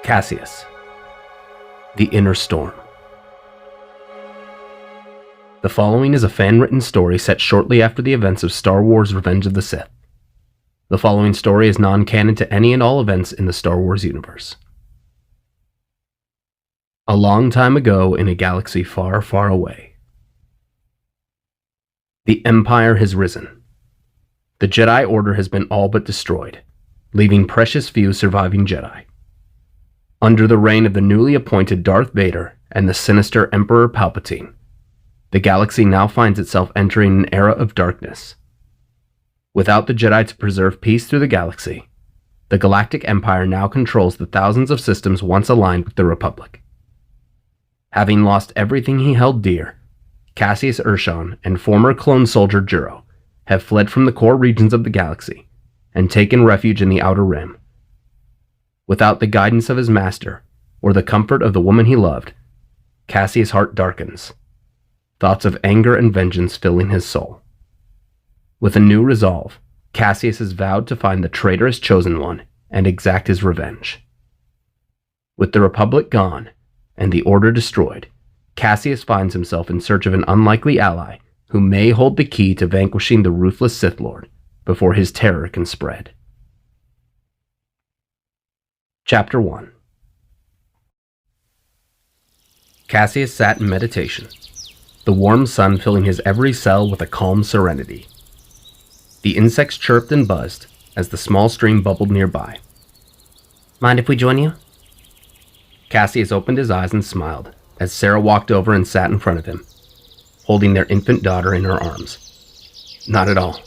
Caseus. The Inner Storm. The following is a fan-written story set shortly after the events of Star Wars: Revenge of the Sith. The following story is non-canon to any and all events in the Star Wars universe. A long time ago in a galaxy far, far away. The Empire has risen. The Jedi Order has been all but destroyed, leaving precious few surviving Jedi. Under the reign of the newly appointed Darth Vader and the sinister Emperor Palpatine, the galaxy now finds itself entering an era of darkness. Without the Jedi to preserve peace through the galaxy, the Galactic Empire now controls the thousands of systems once aligned with the Republic. Having lost everything he held dear, Cassius Urshon and former clone soldier Juro have fled from the core regions of the galaxy and taken refuge in the Outer Rim. Without the guidance of his master or the comfort of the woman he loved, Cassius' heart darkens, thoughts of anger and vengeance filling his soul. With a new resolve, Cassius has vowed to find the traitorous Chosen One and exact his revenge. With the Republic gone and the Order destroyed, Cassius finds himself in search of an unlikely ally who may hold the key to vanquishing the ruthless Sith Lord before his terror can spread. Chapter 1. Cassius sat in meditation, the warm sun filling his every cell with a calm serenity. The insects chirped and buzzed as the small stream bubbled nearby. "Mind if we join you?" Cassius opened his eyes and smiled as Sarah walked over and sat in front of him, holding their infant daughter in her arms. Not at all.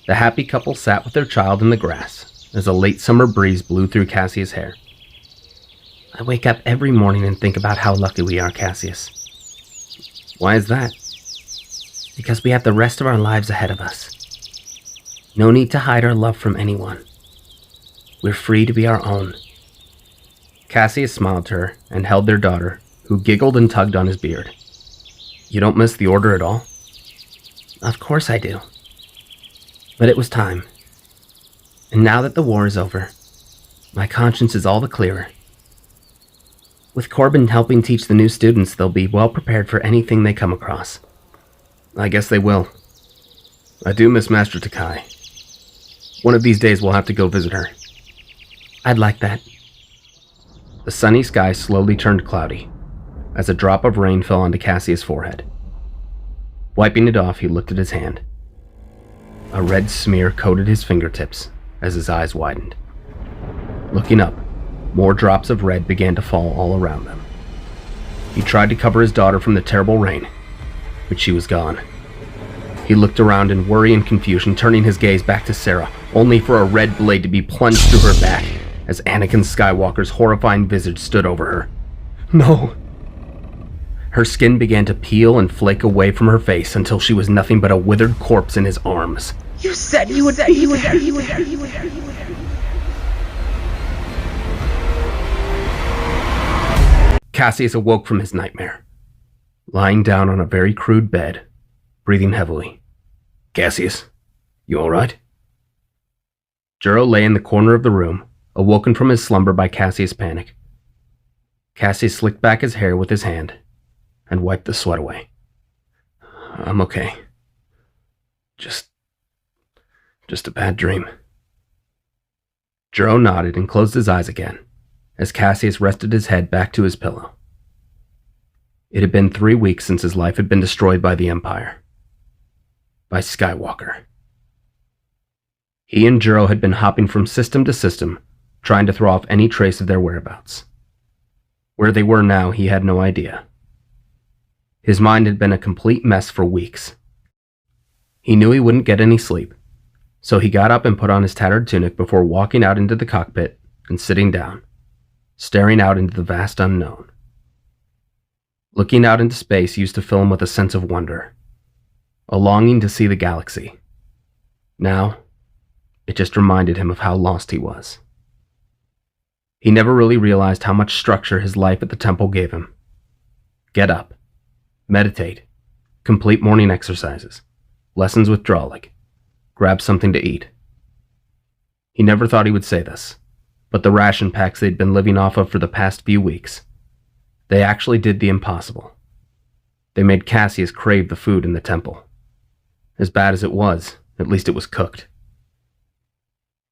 The happy couple sat with their child in the grass as a late summer breeze blew through Cassius' hair. "I wake up every morning and think about how lucky we are, Cassius." "Why is that?" "Because we have the rest of our lives ahead of us. No need to hide our love from anyone. We're free to be our own." Cassius smiled to her and held their daughter, who giggled and tugged on his beard. "You don't miss the Order at all?" "Of course I do. But it was time. And now that the war is over, my conscience is all the clearer. With Corbin helping teach the new students, they'll be well prepared for anything they come across." "I guess they will. I do miss Master Takai. One of these days we'll have to go visit her." "I'd like that." The sunny sky slowly turned cloudy as a drop of rain fell onto Cassius' forehead. Wiping it off, he looked at his hand. A red smear coated his fingertips as his eyes widened. Looking up, more drops of red began to fall all around them. He tried to cover his daughter from the terrible rain, but she was gone. He looked around in worry and confusion, turning his gaze back to Sarah, only for a red blade to be plunged through her back as Anakin Skywalker's horrifying visage stood over her. "No!" Her skin began to peel and flake away from her face until she was nothing but a withered corpse in his arms. You said you would be there. Cassius awoke from his nightmare, lying down on a very crude bed, breathing heavily. "Cassius, you all right?" Juro lay in the corner of the room, awoken from his slumber by Cassius' panic. Cassius slicked back his hair with his hand and wiped the sweat away. "I'm okay. Just a bad dream." Juro nodded and closed his eyes again as Cassius rested his head back to his pillow. It had been 3 weeks since his life had been destroyed by the Empire. By Skywalker. He and Juro had been hopping from system to system, trying to throw off any trace of their whereabouts. Where they were now, he had no idea. His mind had been a complete mess for weeks. He knew he wouldn't get any sleep, so he got up and put on his tattered tunic before walking out into the cockpit and sitting down, staring out into the vast unknown. Looking out into space used to fill him with a sense of wonder, a longing to see the galaxy. Now, it just reminded him of how lost he was. He never really realized how much structure his life at the temple gave him. Get up, meditate, complete morning exercises, lessons with Dralik, grab something to eat. He never thought he would say this, but the ration packs they'd been living off of for the past few weeks. They actually did the impossible. They made Caseus crave the food in the temple. As bad as it was, at least it was cooked.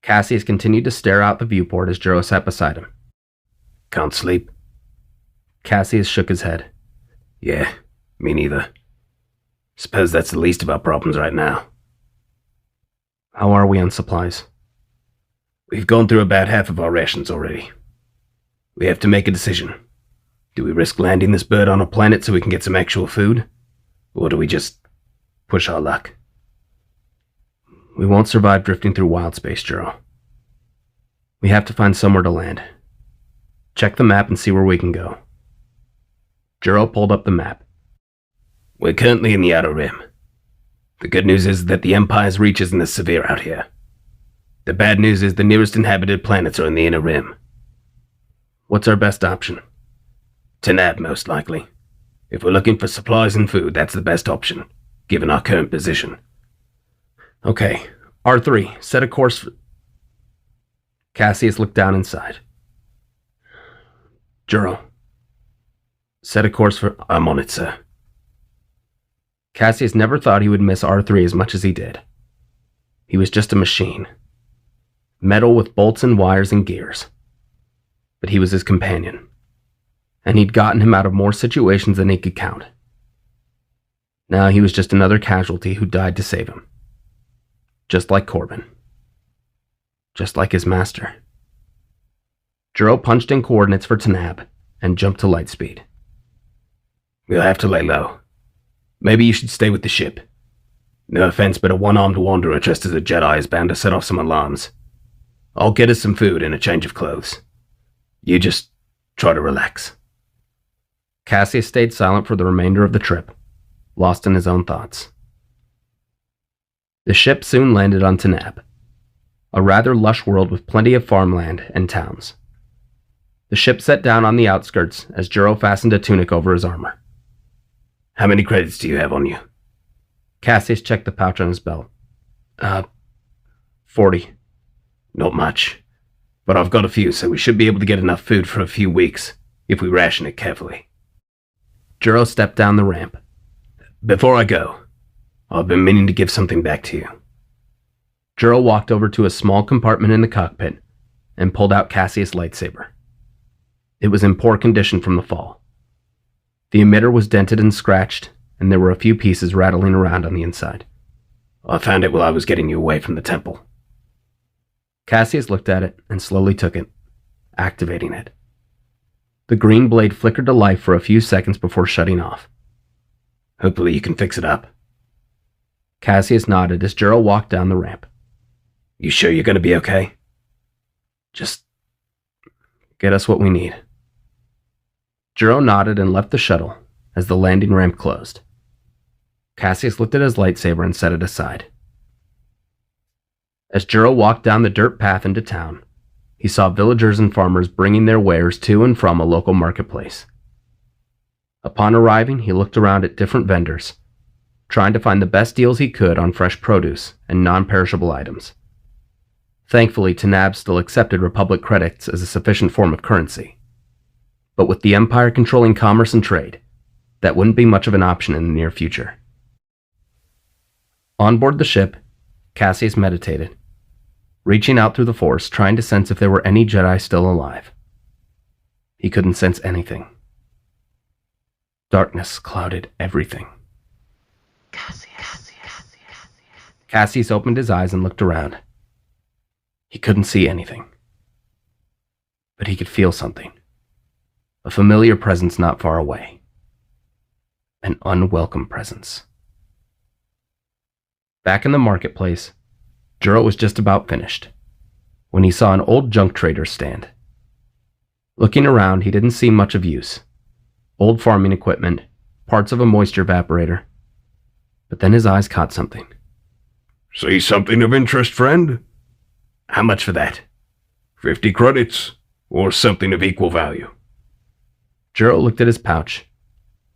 Caseus continued to stare out the viewport as Jiro sat beside him. Can't sleep? Caseus shook his head. Yeah, me neither. Suppose that's the least of our problems right now. How are we on supplies? We've gone through about half of our rations already. We have to make a decision. Do we risk landing this bird on a planet so we can get some actual food? Or do we just push our luck? We won't survive drifting through wild space, Jiro. We have to find somewhere to land. Check the map and see where we can go. Jiro pulled up the map. We're currently in the Outer Rim. The good news is that the Empire's reach isn't as severe out here. The bad news is the nearest inhabited planets are in the Inner Rim. What's our best option? Tanab, most likely. If we're looking for supplies and food, that's the best option, given our current position. Okay, R3, set a course for... Caseus looked down inside. Jiro, set a course for... I'm on it, sir. Caseus never thought he would miss R3 as much as he did. He was just a machine. Metal with bolts and wires and gears. But he was his companion. And he'd gotten him out of more situations than he could count. Now he was just another casualty who died to save him. Just like Corbin. Just like his master. Jiro punched in coordinates for Tanab and jumped to lightspeed. We'll have to lay low. Maybe you should stay with the ship. No offense, but a one-armed wanderer dressed as a Jedi is bound to set off some alarms. I'll get us some food and a change of clothes. You just try to relax. Caseus stayed silent for the remainder of the trip, lost in his own thoughts. The ship soon landed on Tanab, a rather lush world with plenty of farmland and towns. The ship set down on the outskirts as Jiro fastened a tunic over his armor. How many credits do you have on you? Caseus checked the pouch on his belt. 40. Not much. But I've got a few, so we should be able to get enough food for a few weeks, if we ration it carefully. Jiro stepped down the ramp. Before I go, I've been meaning to give something back to you. Jiro walked over to a small compartment in the cockpit and pulled out Caseus' lightsaber. It was in poor condition from the fall. The emitter was dented and scratched, and there were a few pieces rattling around on the inside. I found it while I was getting you away from the temple. Caseus looked at it and slowly took it, activating it. The green blade flickered to life for a few seconds before shutting off. Hopefully you can fix it up. Caseus nodded as Jiro walked down the ramp. You sure you're going to be okay? Just get us what we need. Jiro nodded and left the shuttle as the landing ramp closed. Caseus looked at his lightsaber and set it aside. As Jiro walked down the dirt path into town, he saw villagers and farmers bringing their wares to and from a local marketplace. Upon arriving, he looked around at different vendors, trying to find the best deals he could on fresh produce and non-perishable items. Thankfully, Tanab still accepted Republic credits as a sufficient form of currency. But with the Empire controlling commerce and trade, that wouldn't be much of an option in the near future. On board the ship, Caseus meditated, reaching out through the Force, trying to sense if there were any Jedi still alive. He couldn't sense anything. Darkness clouded everything. Caseus opened his eyes and looked around. He couldn't see anything. But he could feel something. A familiar presence not far away. An unwelcome presence. Back in the marketplace, Jiro was just about finished when he saw an old junk trader's stand. Looking around, he didn't see much of use. Old farming equipment, parts of a moisture evaporator. But then his eyes caught something. See something of interest, friend? How much for that? 50 credits, or something of equal value? Jiro looked at his pouch.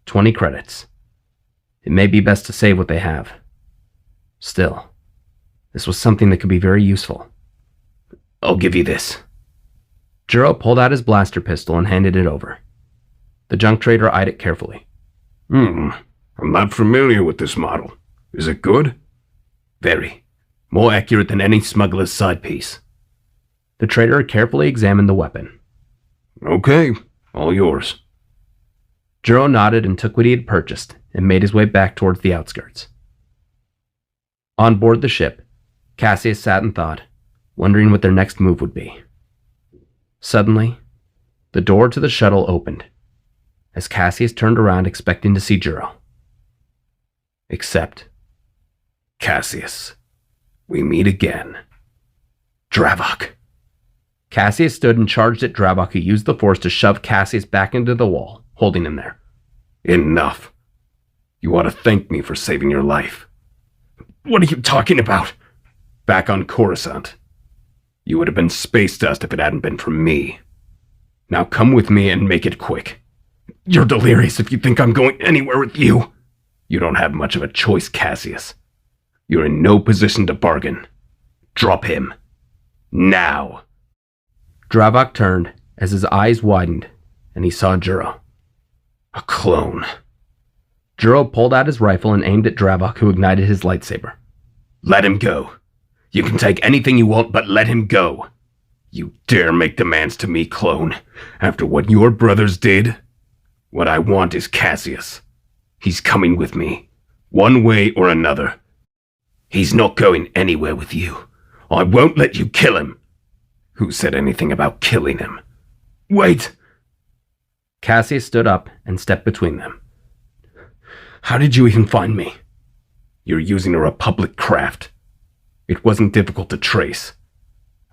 20 credits. It may be best to save what they have. Still, this was something that could be very useful. I'll give you this. Juro pulled out his blaster pistol and handed it over. The junk trader eyed it carefully. I'm not familiar with this model. Is it good? Very. More accurate than any smuggler's side piece. The trader carefully examined the weapon. Okay, all yours. Juro nodded and took what he had purchased and made his way back towards the outskirts. On board the ship, Caseus sat and thought, wondering what their next move would be. Suddenly, the door to the shuttle opened, as Caseus turned around expecting to see Juro. Except, Caseus, we meet again. Dravok. Caseus stood and charged at Dravok, who used the force to shove Caseus back into the wall, holding him there. Enough. You ought to thank me for saving your life. What are you talking about? Back on Coruscant. You would have been space dust if it hadn't been for me. Now come with me and make it quick. You're delirious if you think I'm going anywhere with you. You don't have much of a choice, Caseus. You're in no position to bargain. Drop him. Now. Dravok turned as his eyes widened and he saw Juro. A clone. Juro pulled out his rifle and aimed at Dravok, who ignited his lightsaber. Let him go. You can take anything you want, but let him go. You dare make demands to me, clone, after what your brothers did? What I want is Caseus. He's coming with me, one way or another. He's not going anywhere with you. I won't let you kill him. Who said anything about killing him? Wait! Caseus stood up and stepped between them. How did you even find me? You're using a Republic craft. It wasn't difficult to trace.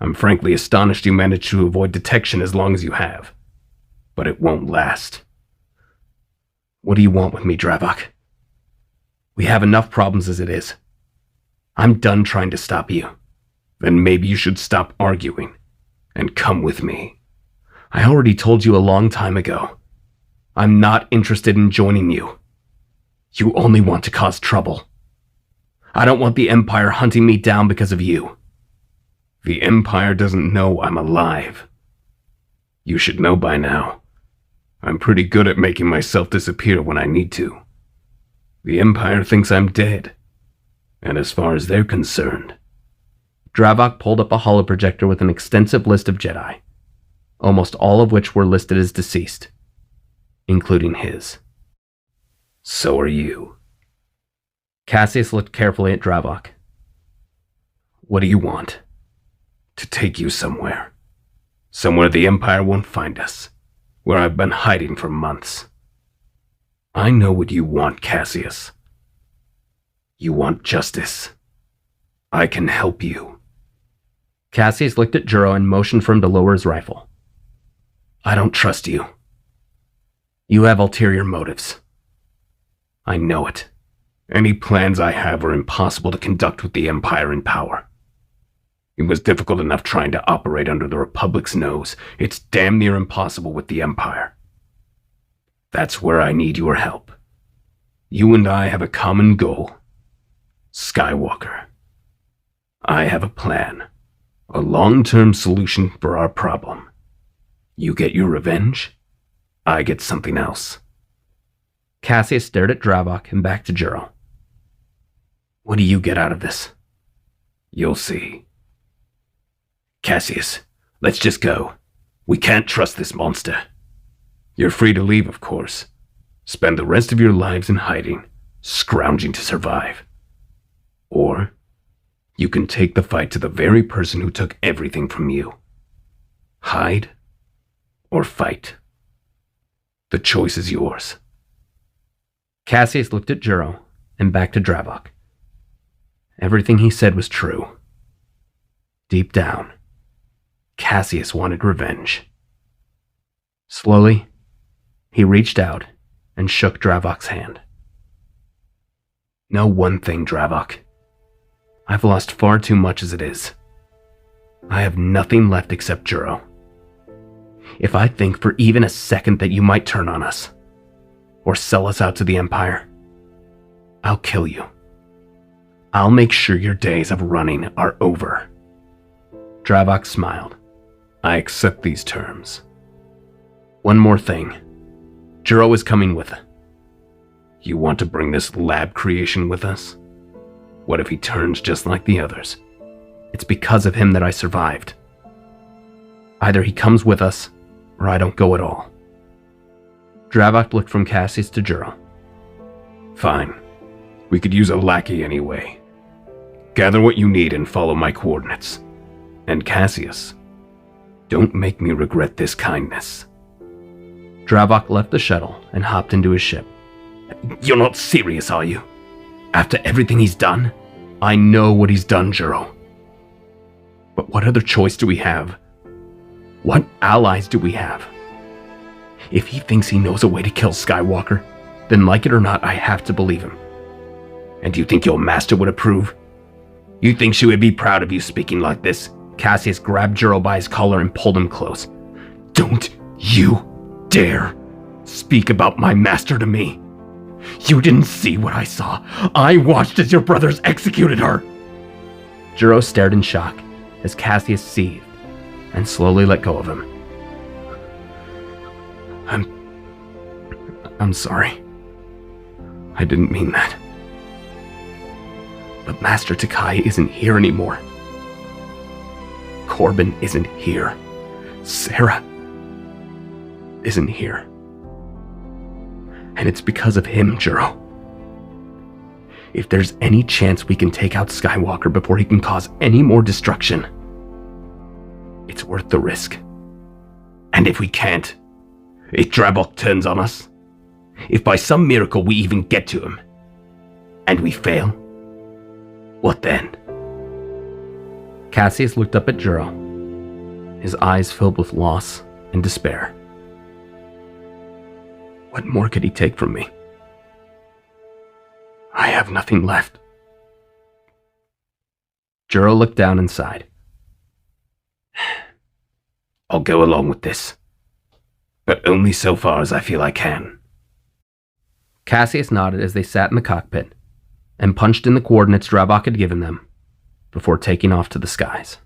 I'm frankly astonished you managed to avoid detection as long as you have. But it won't last. What do you want with me, Dravok? We have enough problems as it is. I'm done trying to stop you. Then maybe you should stop arguing and come with me. I already told you a long time ago. I'm not interested in joining you. You only want to cause trouble. I don't want the Empire hunting me down because of you. The Empire doesn't know I'm alive. You should know by now. I'm pretty good at making myself disappear when I need to. The Empire thinks I'm dead. And as far as they're concerned... Dravok pulled up a holoprojector with an extensive list of Jedi, almost all of which were listed as deceased, including his. So are you. Caseus looked carefully at Dravok. What do you want? To take you somewhere. Somewhere the Empire won't find us. Where I've been hiding for months. I know what you want, Caseus. You want justice. I can help you. Caseus looked at Juro and motioned for him to lower his rifle. I don't trust you. You have ulterior motives. I know it. Any plans I have are impossible to conduct with the Empire in power. It was difficult enough trying to operate under the Republic's nose. It's damn near impossible with the Empire. That's where I need your help. You and I have a common goal. Skywalker. I have a plan. A long-term solution for our problem. You get your revenge. I get something else. Caseus stared at Dravok and back to Juro. What do you get out of this? You'll see. Caseus, let's just go. We can't trust this monster. You're free to leave, of course. Spend the rest of your lives in hiding, scrounging to survive. Or you can take the fight to the very person who took everything from you. Hide or fight. The choice is yours. Caseus looked at Juro and back to Dravok. Everything he said was true. Deep down, Caseus wanted revenge. Slowly, he reached out and shook Dravok's hand. Know one thing, Dravok. I've lost far too much as it is. I have nothing left except Juro. If I think for even a second that you might turn on us, or sell us out to the Empire, I'll kill you. I'll make sure your days of running are over. Dravok smiled. I accept these terms. One more thing. Juro is coming with us. You want to bring this lab creation with us? What if he turns just like the others? It's because of him that I survived. Either he comes with us, or I don't go at all. Dravok looked from Caseus to Juro. Fine. We could use a lackey anyway. Gather what you need and follow my coordinates. And Caseus, don't make me regret this kindness. Dravok left the shuttle and hopped into his ship. You're not serious, are you? After everything he's done? I know what he's done, Juro. But what other choice do we have? What allies do we have? If he thinks he knows a way to kill Skywalker, then like it or not, I have to believe him. And you think your master would approve? You think she would be proud of you speaking like this? Caseus grabbed Juro by his collar and pulled him close. Don't you dare speak about my master to me. You didn't see what I saw. I watched as your brothers executed her. Juro stared in shock as Caseus seethed and slowly let go of him. I'm sorry. I didn't mean that. But Master Takai isn't here anymore. Corbin isn't here. Sarah isn't here. And it's because of him, Juro. If there's any chance we can take out Skywalker before he can cause any more destruction, it's worth the risk. And if we can't, if Dravok turns on us, if by some miracle we even get to him, and we fail, what then? Caseus looked up at Juro, his eyes filled with loss and despair. What more could he take from me? I have nothing left. Juro looked down and sighed. I'll go along with this, but only so far as I feel I can. Caseus nodded as they sat in the cockpit and punched in the coordinates Dravok had given them before taking off to the skies.